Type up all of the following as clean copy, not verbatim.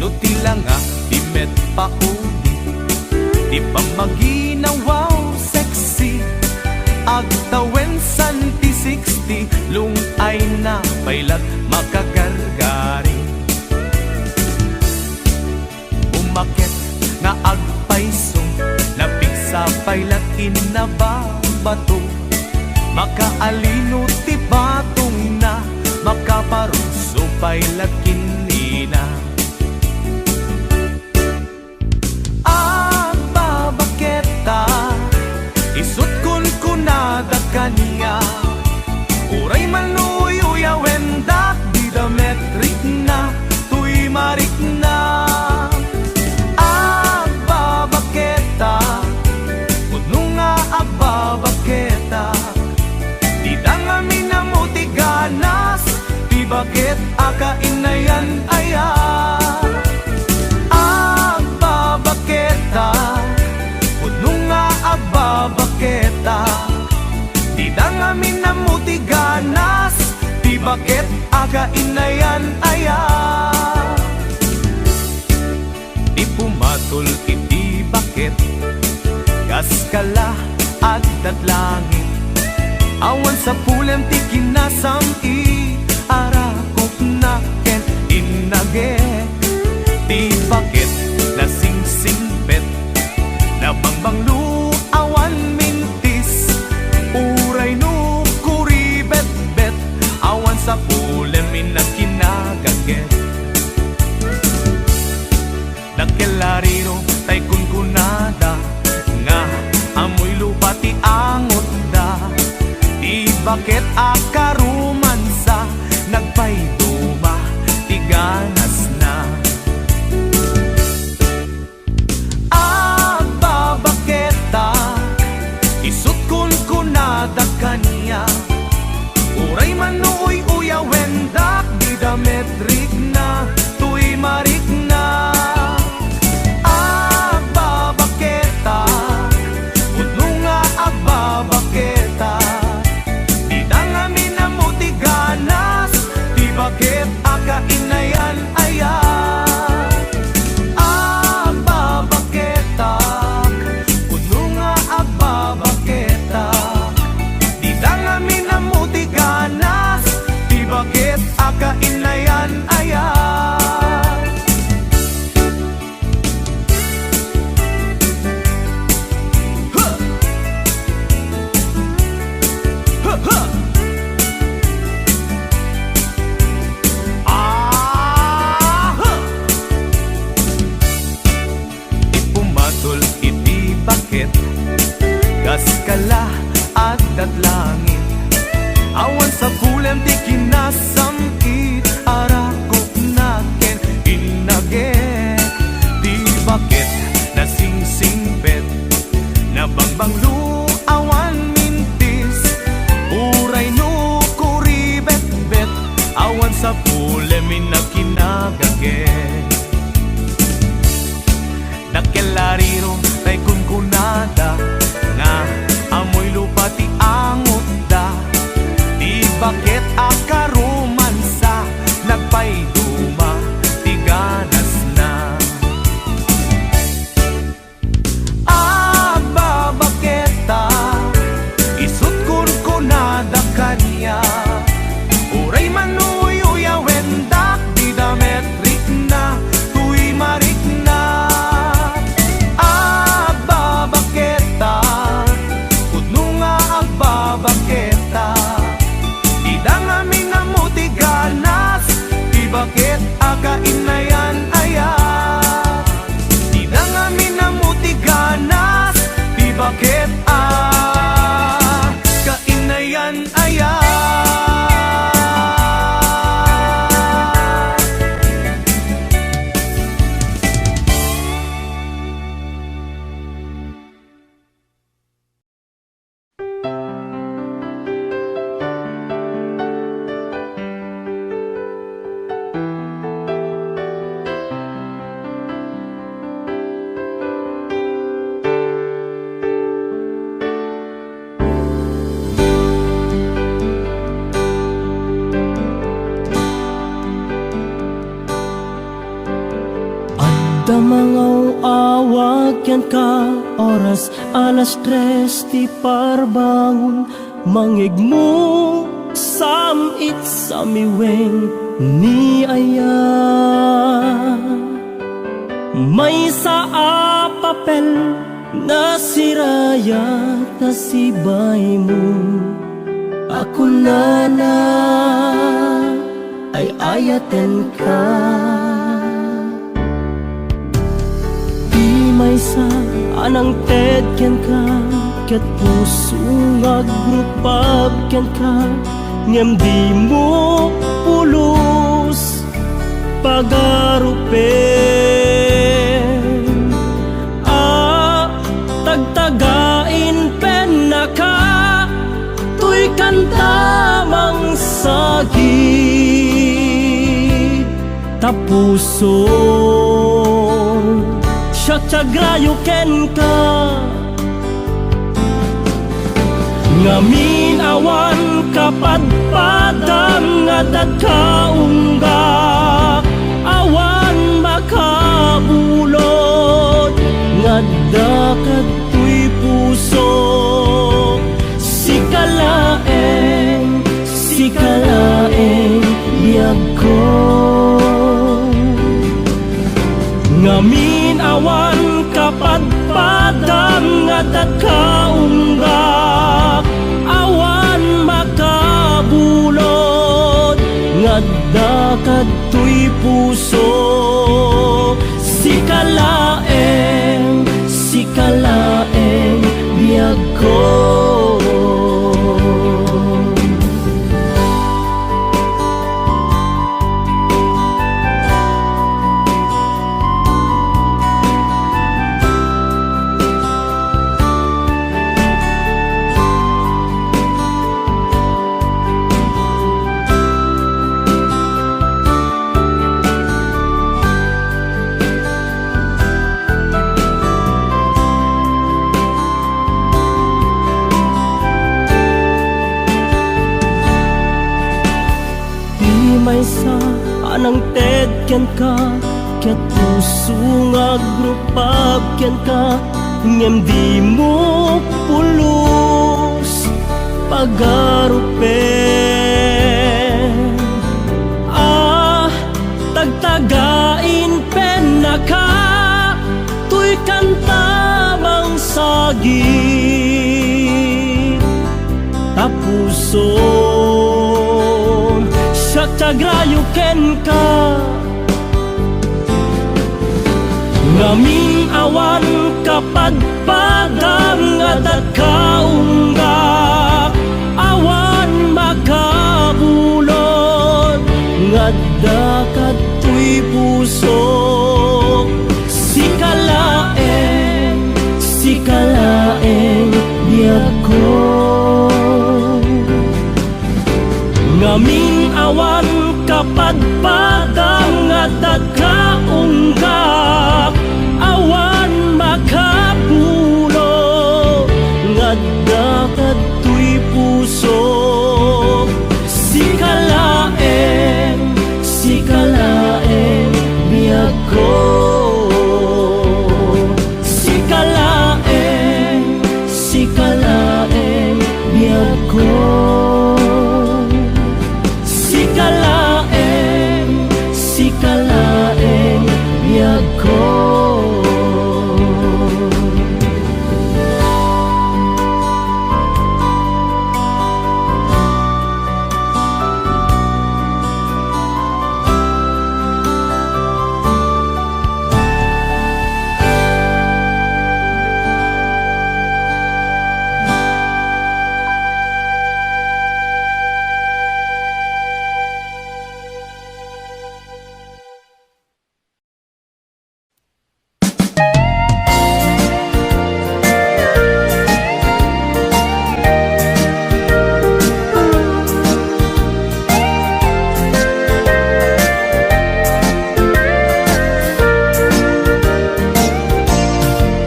no tila nga di met pauli, di pa maginawaw sexy, agtawen santi 60, lung ay na pailat makagargari. Umakit nga agpaisong, napiksa pailat inababato, makaalino ti batong na, makaparuso pailat kinina. Agbabaketa, isut kun kunada kaniya, uray manuy-uya wendak, di dametrik na, tuy marik na. Agbabaketa, udno nga agbabaketa, di dangami na mutiganas, di bakit akainayan aya. Agbabaketa, udno nga agbabaketa, di dangami na mutiganas, di bakit akainayan aya. Di pumatol iti bakit, kaskala at datlangin, awan sa pulen ti kinasam i arakop na ken inage. Ti bakit nasingsingpet, nabangbanglu awan mintis, uray no kuribet-bet, awan sa pulen minakinagaget. Nakelariro tay kunkunada, nga amoy lupa ti angot da, di bakit akarumansa, nagpayduma ti ganas na. Agbabaketa, isut kun kunada kaniya, uray manuoy uya wendak, di dametrik na, tuy marik na. Agbabaketa, udno nga agbabaketa, di dangami na mutiganas, di bakit akainayan aya. Agbabaketa, udno nga agbabaketa, di dangami na mutiganas, di bakit akainayan aya. Ipumatol iti bakit, kaskala at datlangin, awan sa pulen ti kinasam it arakop na ken inagek. Di bakit nasingsingpet, nabangbanglu awan mintis, uray no kuribet-bet, awan sa pulen minakinagagek. Nakelariro tay kunkunada, nga amoy lupa ti angot da, di bakit akarumansa, nagpayduma ti ganas na. Agbabaketa, isut kun kunada kaniya, uray manuy-uya wendak, di dametrik na, tuy marik na. Agbabaketa, udno nga agbabaketa, di dangami na mutiganas, di bakit akainayan aya. Di dangami na mutiganas, di bakit akainayan aya. mangaw-awag yan ka oras alas 3 ti parbangon mangigmo samit samiweng ni aya may sa papel na sirayat na sibay mo ako na ay ayaten ka di may sa anang tedken ka ket puso nga grupab ken ka ngem di mo pulos pagarupen tagtagain pen na ka tuy kantamang sagit tapuso siya tiagrayo ken ka ngamin awan kapadpadang nga dagkaungga awan makabulod nga dakat tuy puso sikalaeng biyag ko ngamin awan kapadpadang nga dagkaungga awan makabulod nga dakat tuy puso sikalaeng biyag ko may sa anang tedken ka ket puso nga grupab ken ka ngem di mo pulos pagarupen tagtagain pen na ka tuy kantamang sagit tapuso tiagrayo ken ka ngamin awan kapadpadang nga dagkaungga awan makabulod nga dakat tuy puso sikalaeng biyag ko ngamin awan kapadpadang nga dagkaungga awan makapulo nga dakat tuy puso sikalaeng biyag ko sikalaeng biyag ko sikalaeng biyag ko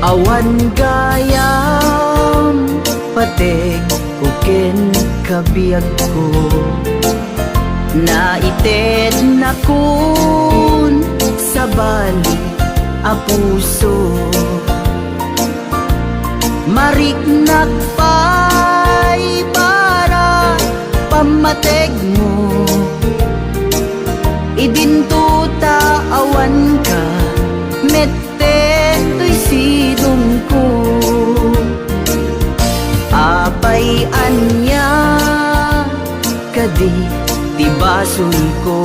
awan gayam patek kuken kabiyag ko naited na kun sa bali a puso. Mariknak pa'y para pamateg mo, idintuta awan ka, mette to'y sidong ko. Apay anya kadi tibason ko,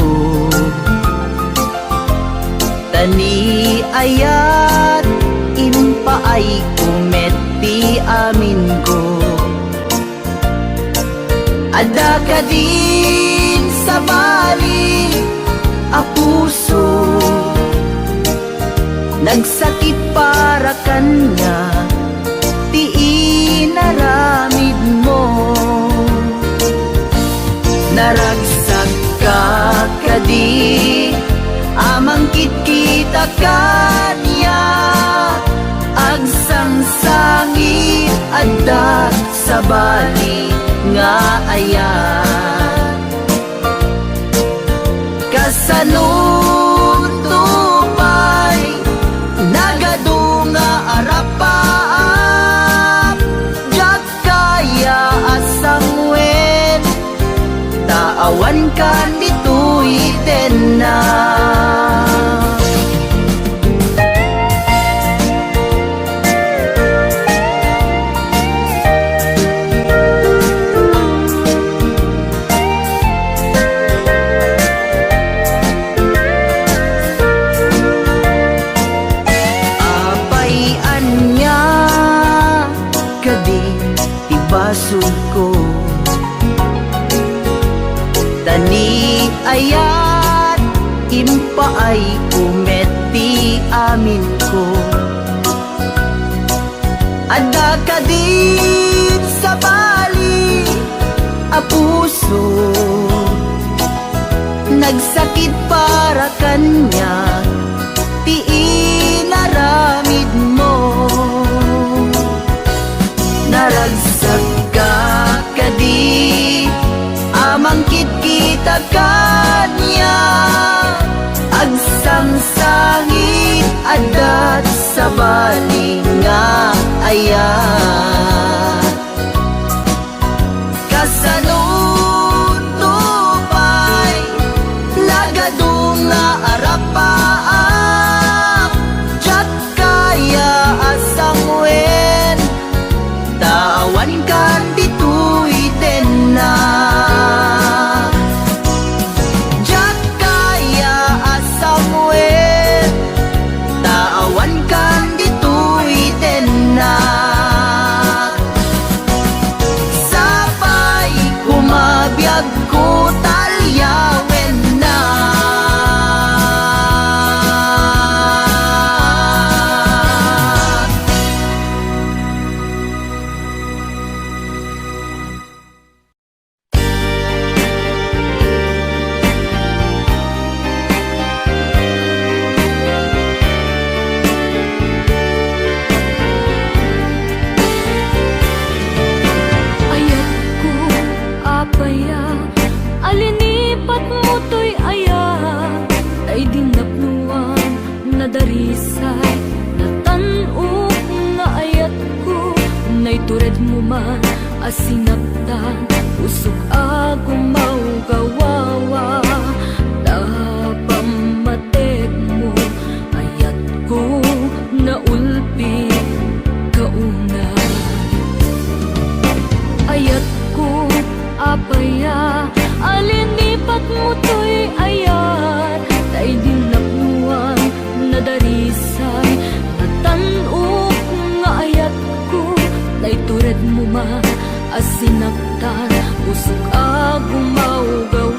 tani ayat impaay kumeti amin ko. Ada ka din sa bali a puso, nagsakit para kanya, ti inaramid mo. Naragsak ka kadi, amangkit kita kanya, agsangsangit adda sa bali nga ayan. Kasanun tupay nagadunga arapaap, jak kaya asang wen, taawan kan dito'y na. Basol ko, tani ayat impaay kumeti amin ko. Ada ka din sa bali a puso, nagsakit para kanya, ti inaramid mo. Naragsak ka kadi, amangkit kita kanya, agsangsangit adat sa bali nga ayan. Kasanun tupay lagadunga arapaap, jak kaya asang wen, tawan kan dito'y na. Jak kaya asang wen, tawan kan dito'y na. Sapay kumabiyag ko talyawen na. Alinipat mo to'y aya, ay dinapnuan na darisay, natanok nga ayat ko, nay tured mo man asinaptan, usok agong maugawawa, napamatek mo, ayat ko na ulpi kauna. Ayat ko apaya, alinipat mo to'y ayat, tay dinapnuan na darisay, natanok nga ayat ko, tay tured mo man asinaktan, usok agong maugaw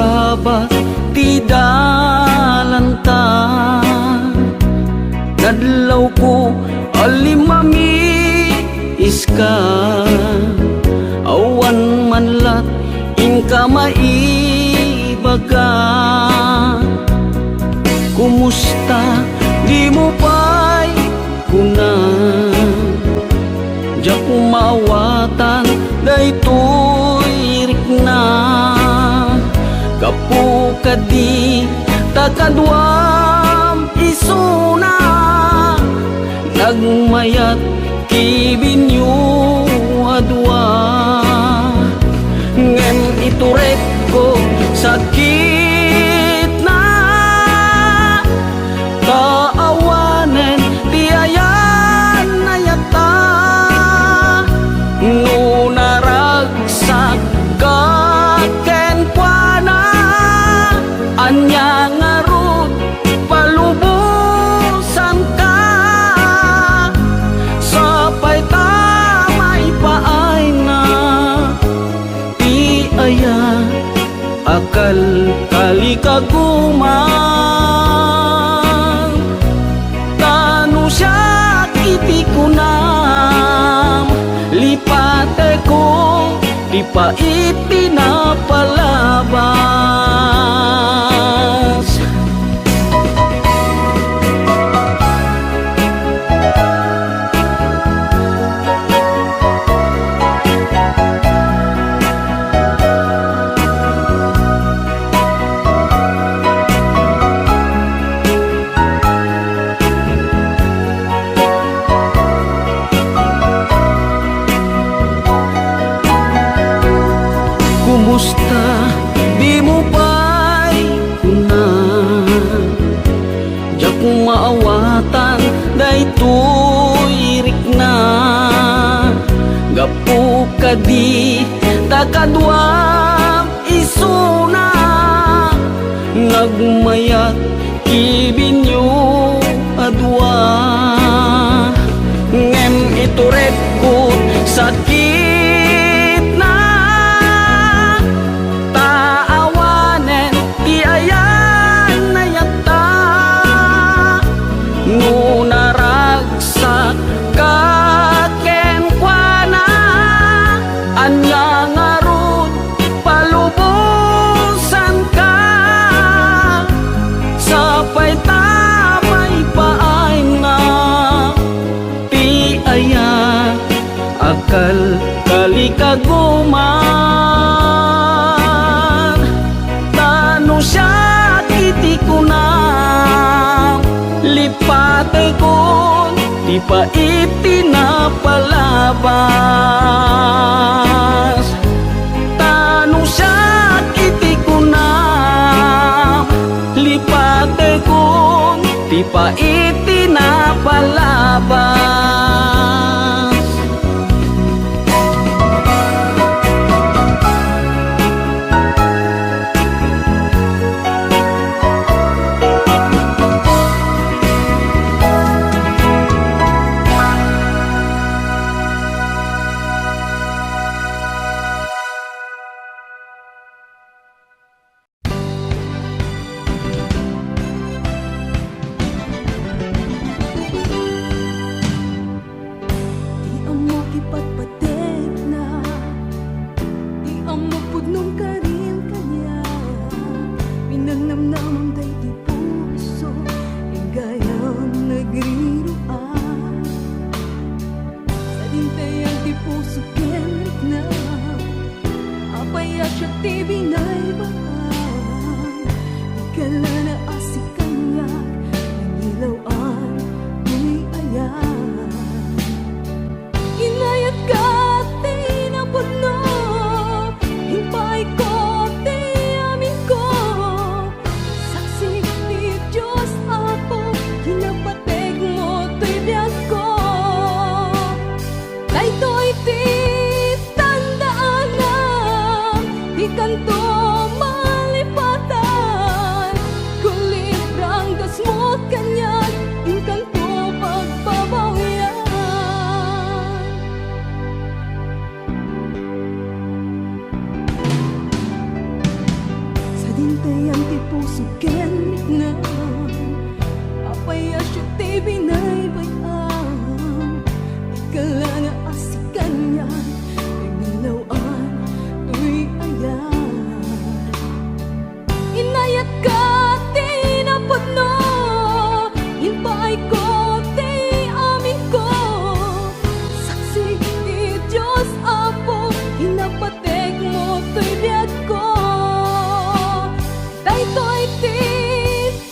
kabat ti dalanta. Nadlaw ko alimami iska, awan manlat inka maibaga. Kumusta di mo pa'y kuna, di ako mawatan daytoy rikna. Kapu kadi takadwam isuna, nagmayat kibinyo adwa. Ngem iturek ko sakit na, kaawanen di ayan na yata. No naragsak ka ken kuana, anya ngarut palubusan ka. Sapay tamay paay na ti aya, akal kali kaguman. Tanu siya kiti kunam, lipate ko di pa itinapalabas. Kumusta di mo pa'y kuna, di ako maawatan daytoy rikna. Gapu kadi takadwam isuna, nagmayat kibinyo adwa. Ngem iturek ko sakit na, taawanen ti ayan na yata. No naragsak ka ken kuana, anya ngarut palubusan ka. Sapay tamay paay na ti aya, akal kali kaguman. Tanu siya kiti kunam, lipate ko di pa itinapalabas. Tanu siya kiti kunam, lipate ko di pa itinapalabas. Kanto Tayan ti puso ken na apaya siya ti binaybayan ikala na asikan niya nagnilawan tuy ayan inayat ka ti napuno inpaay ko ti amin ko saksi ti Diyos Apo hinapatek mo tuy biyag ko daytoy ti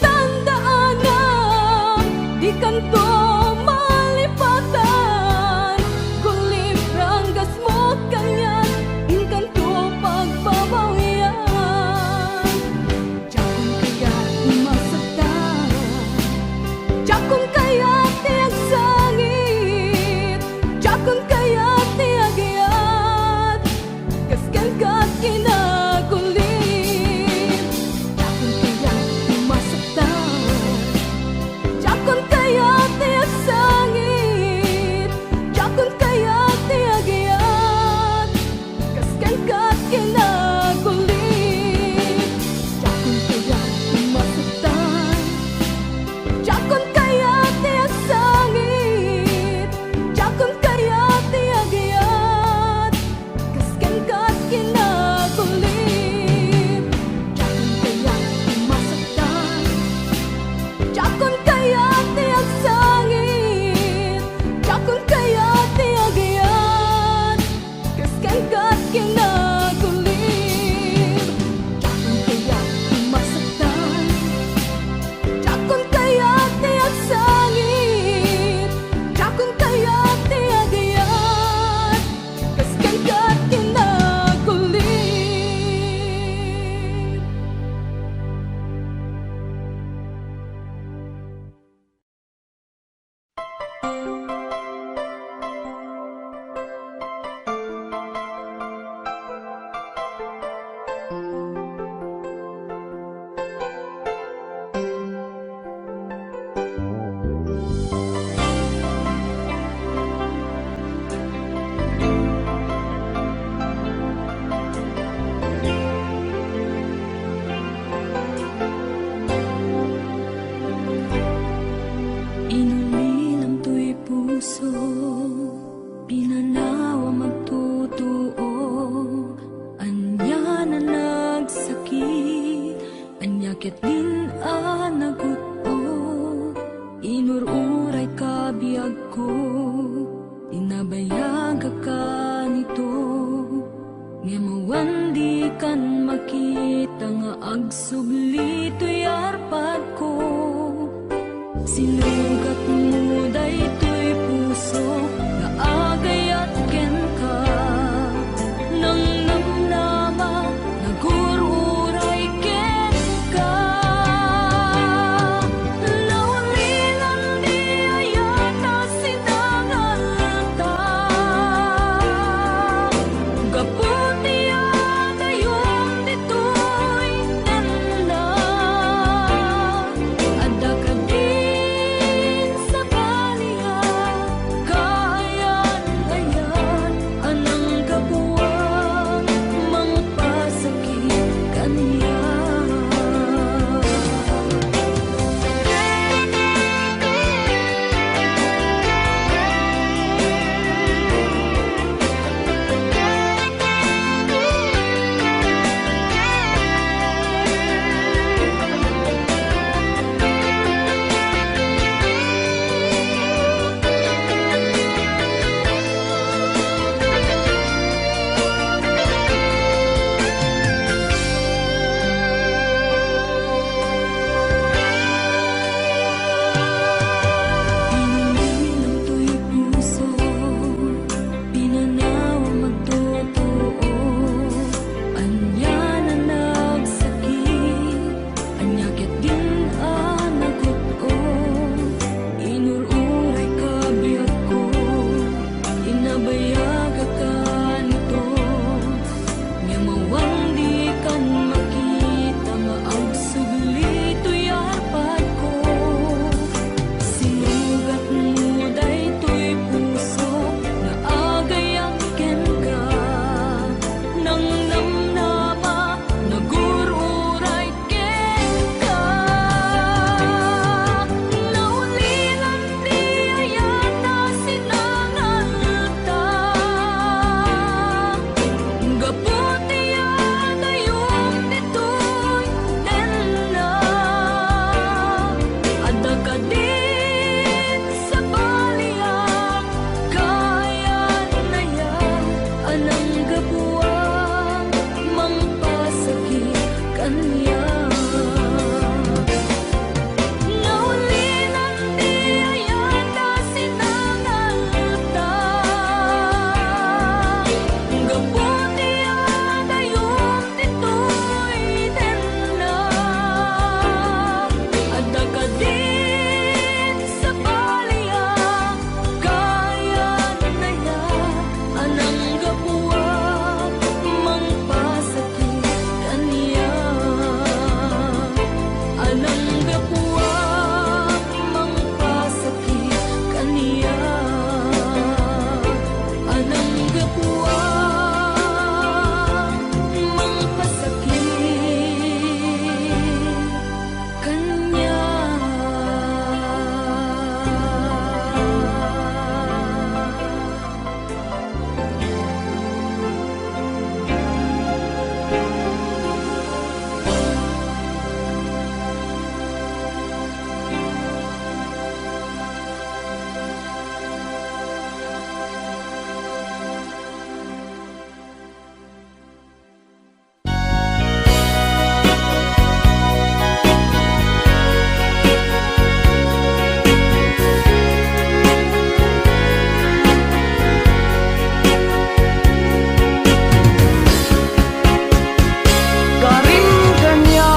tandaanan di kanto malipatan kulibrang gas mo kanyan in kanto pagbabawian jakon kaya masaktan jakon kaya ti agsangit jakon kaya ti agayat kaskan kat kinagulit jakon kaya ti masaktan jakon kaya ti agsangit jakon kaya ti agayat kaskan kat kinagulit jakon kaya ti masaktan jakon kaya ti agsangit jakon kaya ti agayat kaskan kat kinagulit jakon kaya ti masaktan jakon kaya ti agsangit jakon kaya ti agayat kaskan kat kinagulit jakon kaya ti masaktan jakon kaya ti agsangit jakon kaya ti agayat kaskan kat kinagulit. Inulilam to'y puso, pinanawa magtutuo. Anya na nagsakit, anyakit din naguto. Inururay ka biyag ko, tinabayag ka nito. Ngemawan di kan makita nga agsugli to'y arpad ko. Sinugat mo daytoy puso na agayat ken ka nang namnama nagururay ken ka naulilan di ayata sinangalta gaputi agayom ditoy nanda adda ka din sa balian kanya. Naulinan di ayata sinangalta, gaputi ada yung titoy tenda. Ada ka din sa balya, kaya na ya anang gapuwa mangpasakit kaniya. Anang gapuwa mangpasakit kaniya. Anang gapuwa mangpasakit kanya. Karin kanya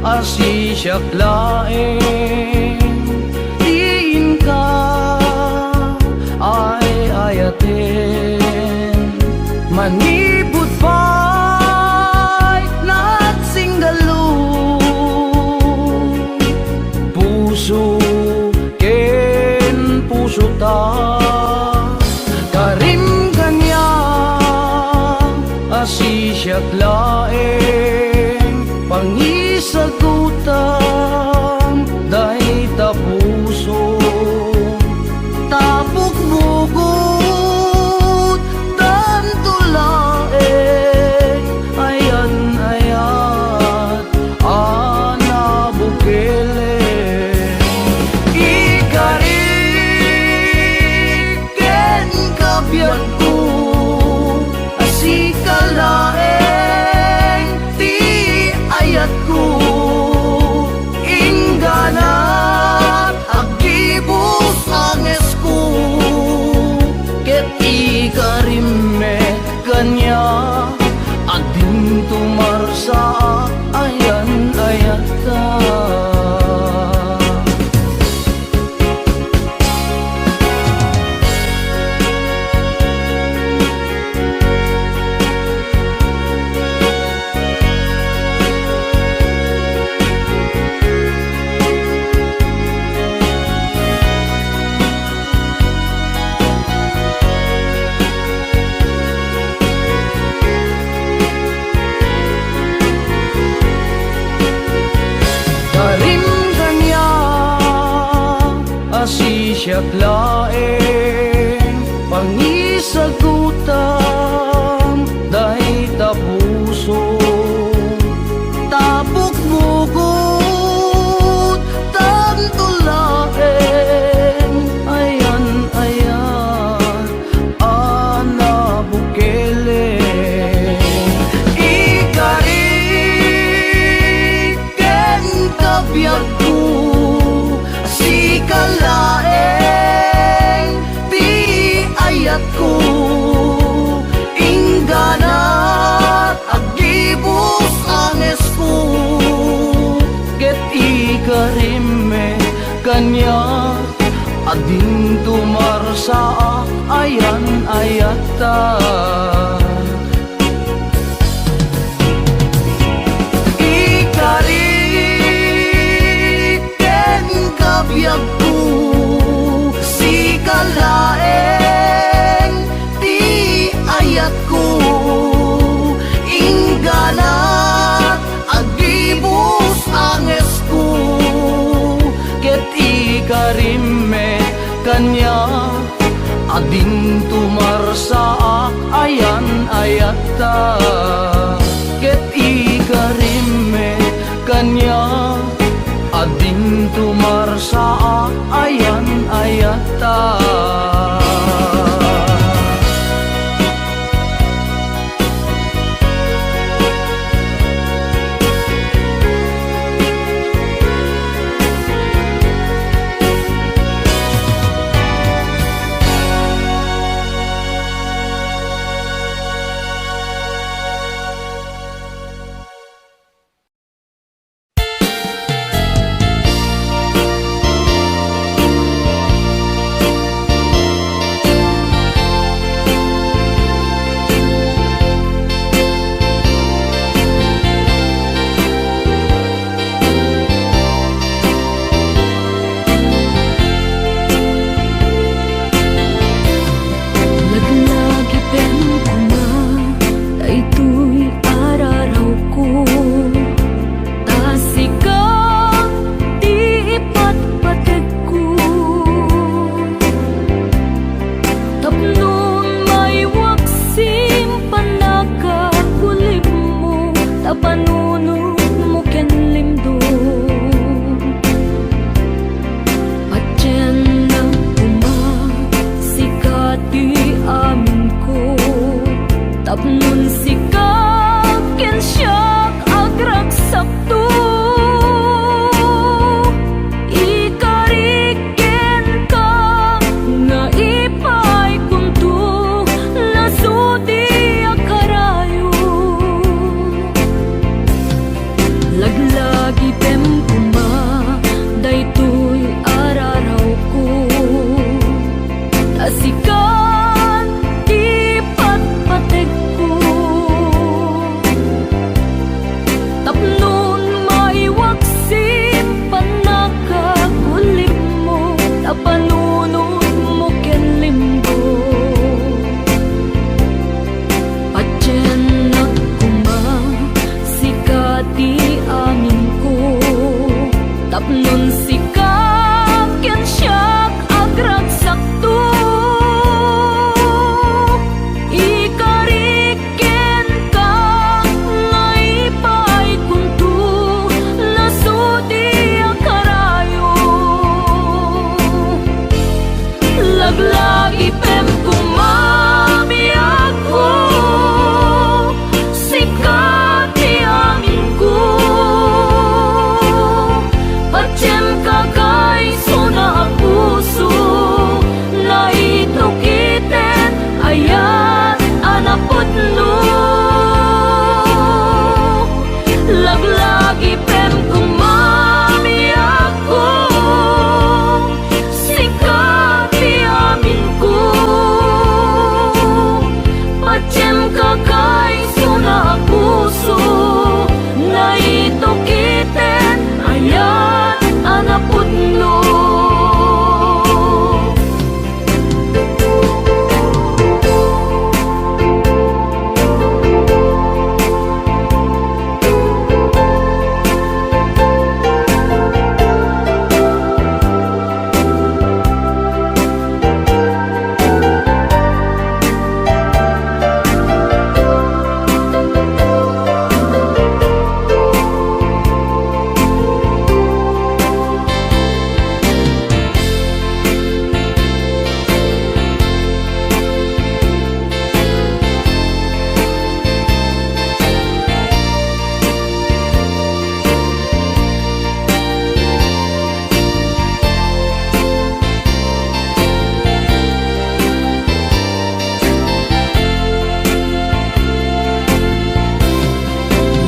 asi siyak laeng diin ka ay ayaten manibut pa'y nagsinggalu puso ken puso ta. Karin kanya asi siyak laeng pangisagutan dahi tapuso tapok bugot dan tulaeng ayan ayat ana bukele ikariken kabiyan ko asikalaeng ti ayat ko ingganat agibus anges ko ket ikarimme kanya adin tumarsa ayan ayata. Karin kanya asi siyak laeng pangisagutan dahi tapuso tapok bugot tan tulaeng ayan ayan ana bukele ikariken kabiyak ko sikalaeng ti ayat ko ingganat agibus anges ko ket ikarimme kanya adin tumarsa ayan ayata. Ikariken kabiyak ko sikalaeng ti ayat ko ingganat agibus anges ko ket ikarimme kanya adin tumarsa ayan ayata ket ikarimme kanya adin tumarsa ayan ayata. tapnon sikap ken siyak agragsakto ikariken ka naipay kunto nasudi akarayo laglagi pem kumami ako sikat ti amin ko Pacem kakay suna puso Naitukiten ayat anapot no Laglagi pem kumami ako Sikat ti amin ko Pacem kakay suna puso Naitukiten ayat anapot no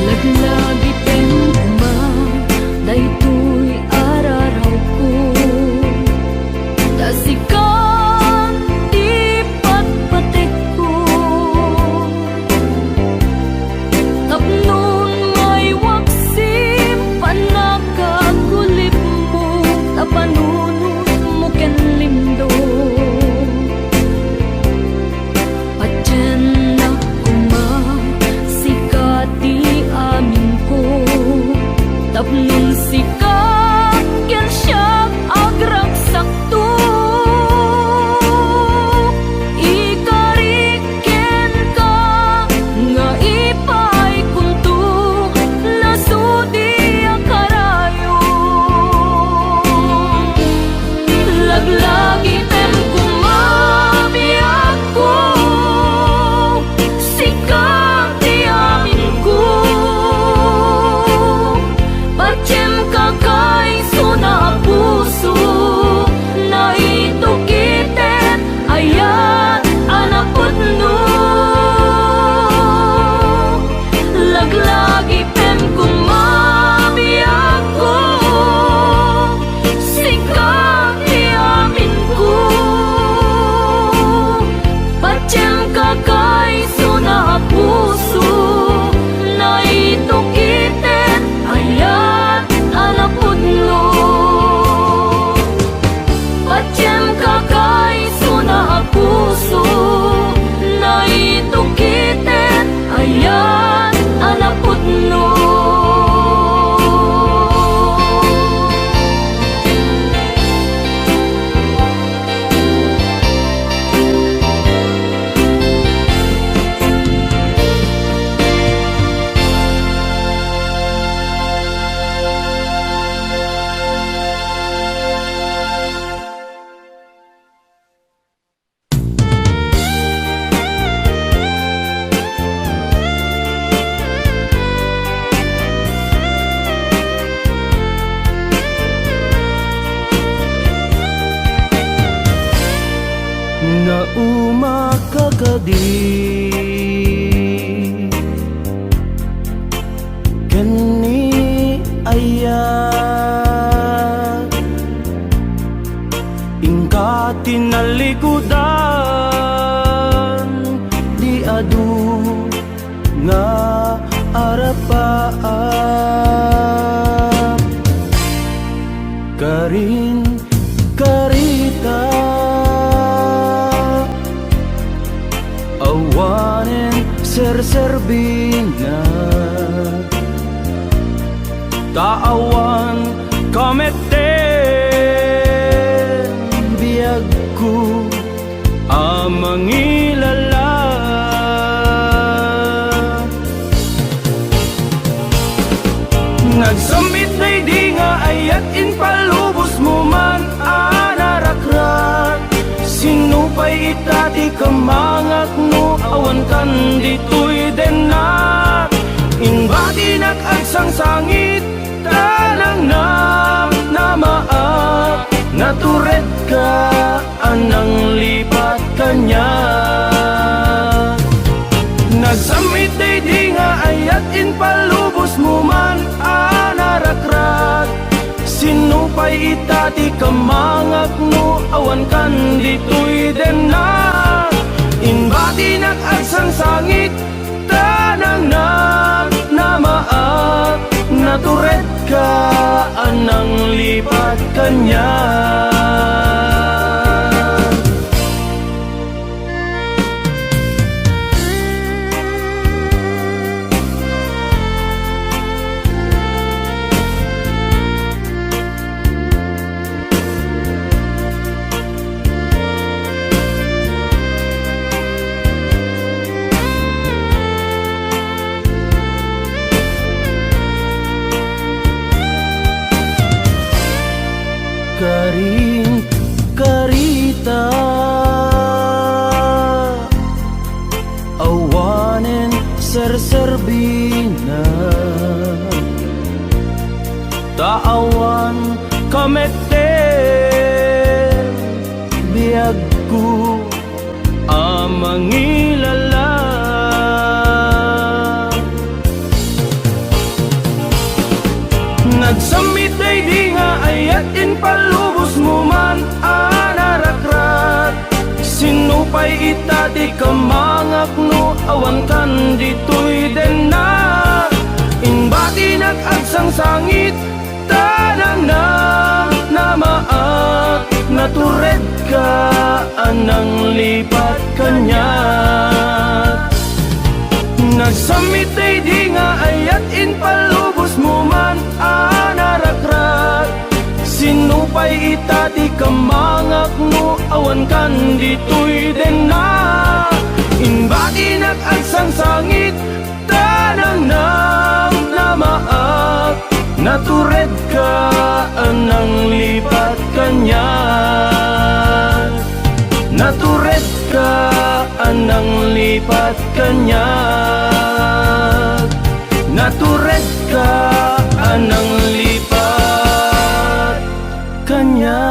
Laglagi penguma daytoy araraw ko Dasikan di patpatek ko Tapnon may waksim panakagulip mo Tapanunod mo ken lindo Patyen na kuma sikati amin ko tapnon sikap ken siyak agragsakto ikariken ka nga ipay kunto nasudi akarayo laglagi pem kumami ako sikap ti amin ko Pacem kakay suna puso Naitukiten ayat anapot no Laglagi pem kumami ako Sikap ti amin ko Pacem kakay suna puso Naitukiten ayat anapot no Pacem kakay suna puso Naitukiten ayat anapot no na umakagadi kani ayat ingka tinalikudan di adu nga arapaap karin karita awanen serserbina taawan ka kameten biyag ko amang ilala. Nagsambit na'y di nga ayat in palubos mo man anarakrat. Sinupay itati kamangak no awan kan dito'y denak. Inbati nag-agsang sangit tanang na maak. Natured ka anang lipat kanya. Nagsamit day di nga ayat in palubos mo man anarakrat. Sinupay itati kamangak no awan kan dito'y denak. Inbati nag-agsang sangit tanang na maak. Natured ka anang lipat kanya. Karita awanen serserbina taawan kameten biyag ko amang ilala. Nagsamit ay di nga ayat in palubos mo man anarakrat. Sinupay itati kamangak no awan kan dito'y denak. Inbati nag-agsang sangit tanang na maak. Natured ka anang lipat kanya. Nagsamit ay di nga ayat in palubos mo man anarakrat. Sinupay itati kamangak no awan kan dito'y denak. Inbati nag-agsang sangit tanang na maak. Natured ka anang lipat kanya. Natured ka anang lipat kanya. Natured ka anang lipat kanya.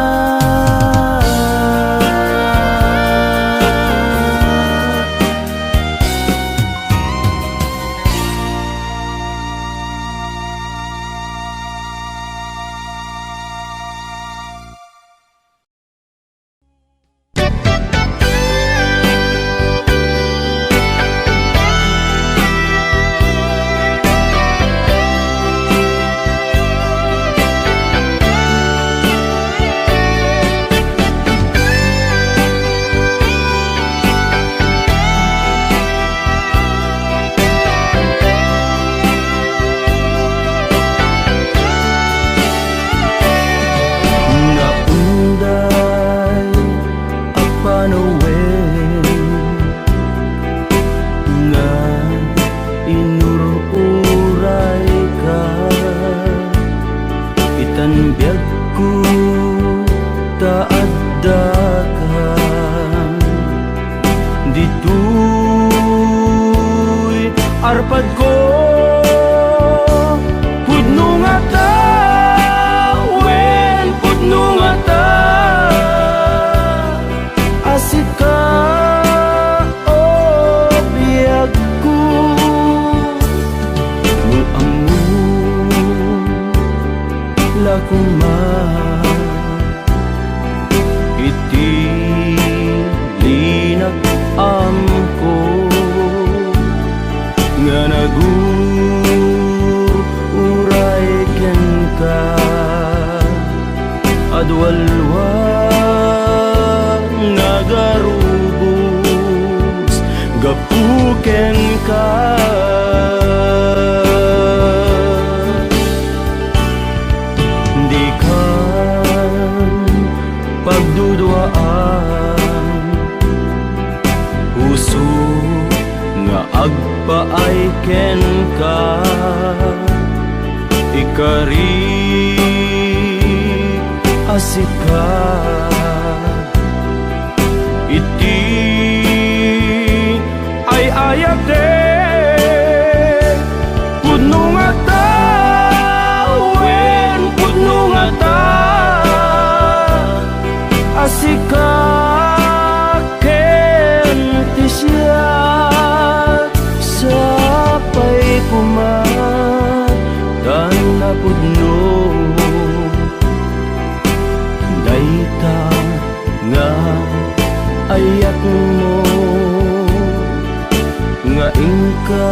Arpad ko pudno nga ta wen pudno nga ta asit ka o biyag ko muamu lakong ma iti linak amko nga naguray ken ka adwalwang nagarubos gapuken ka di ka ikari asika iti ay ayak de pudno nga tawen pudno nga ta asika ken ti siya sapay kumat dan napudno dayta nga ayak mo nga ingka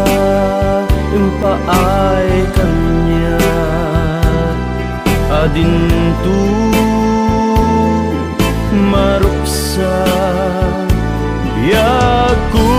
impaay kanya adintu maruksa biyaku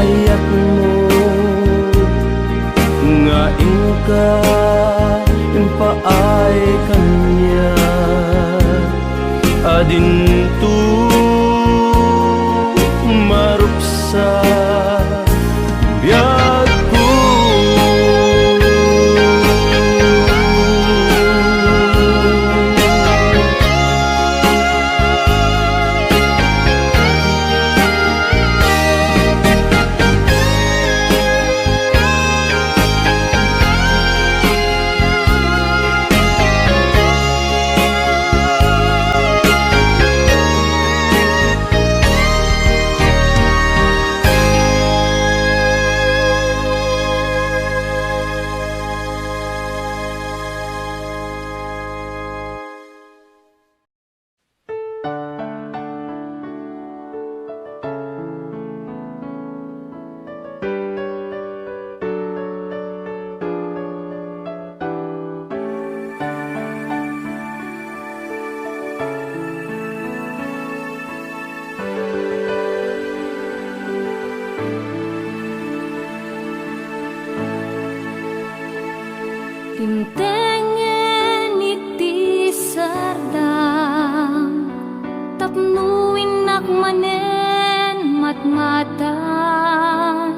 ayak mo nga ingka impaay kanya adintu maruksa biyaku Tintengen iti sardam tapnuin nakmanen matmatan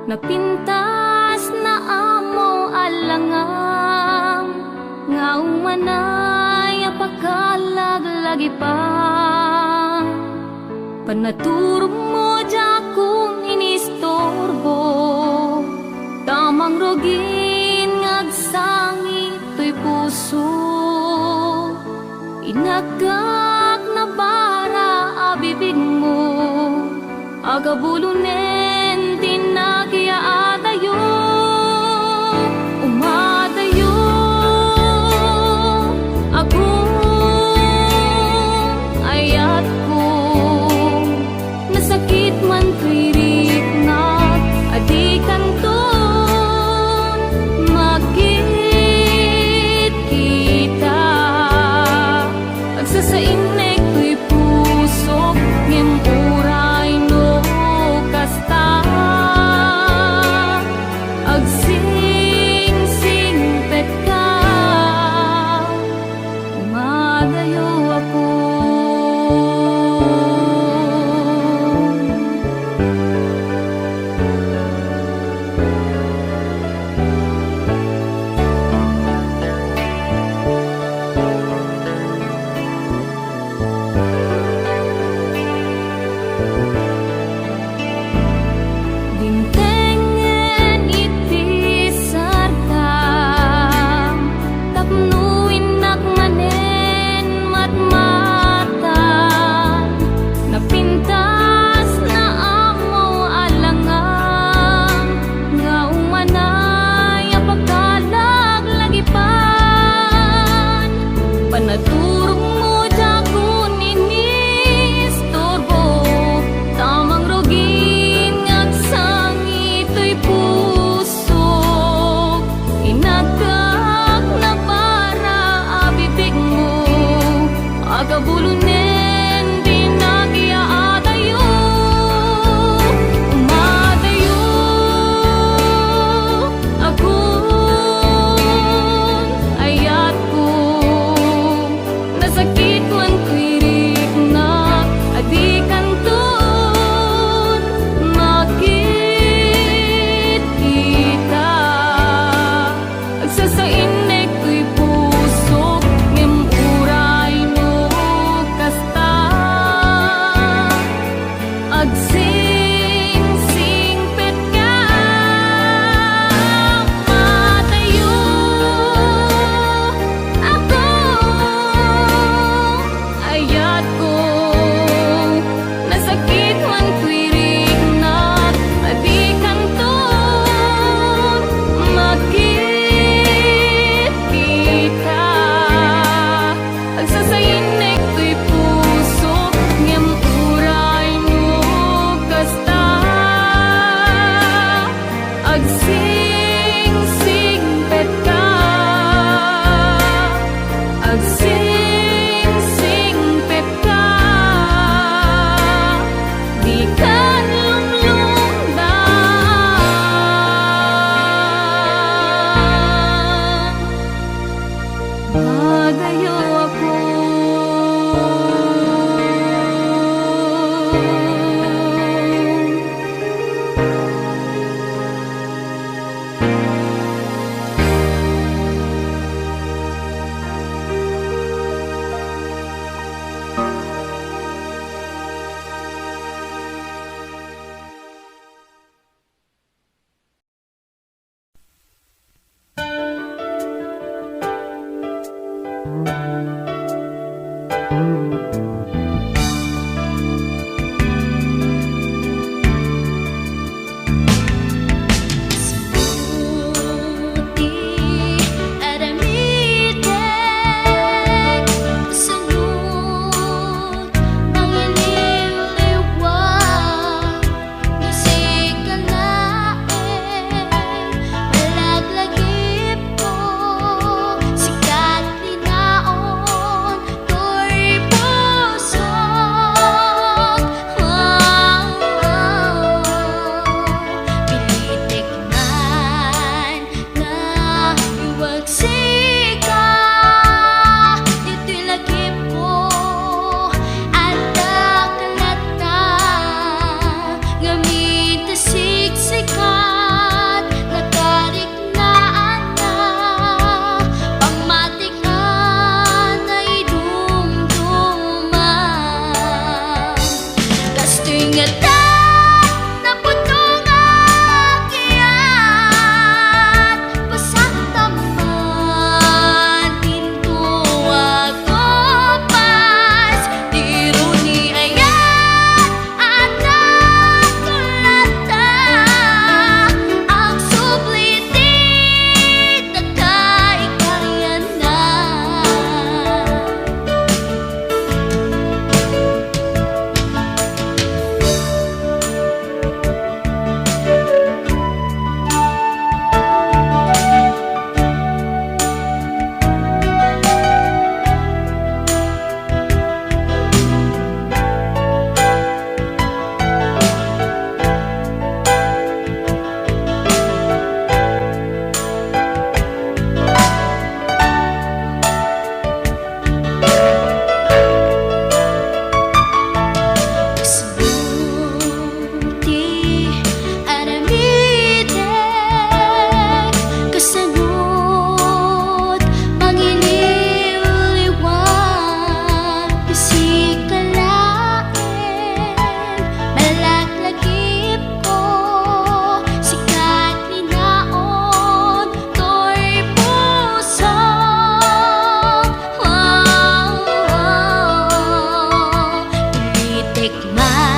napintas na amo alangam nga umanay apakalag-lagi pa panaturo mo jakong inistorbo tamang rogin ngagsangi to'y puso inagak na bara abibig mo agabulunen tinagya adayo umadayo akong ayat ko nasakit man to'y riknat adikan to sa inek to'y pusok ngem uray no kasta hikmat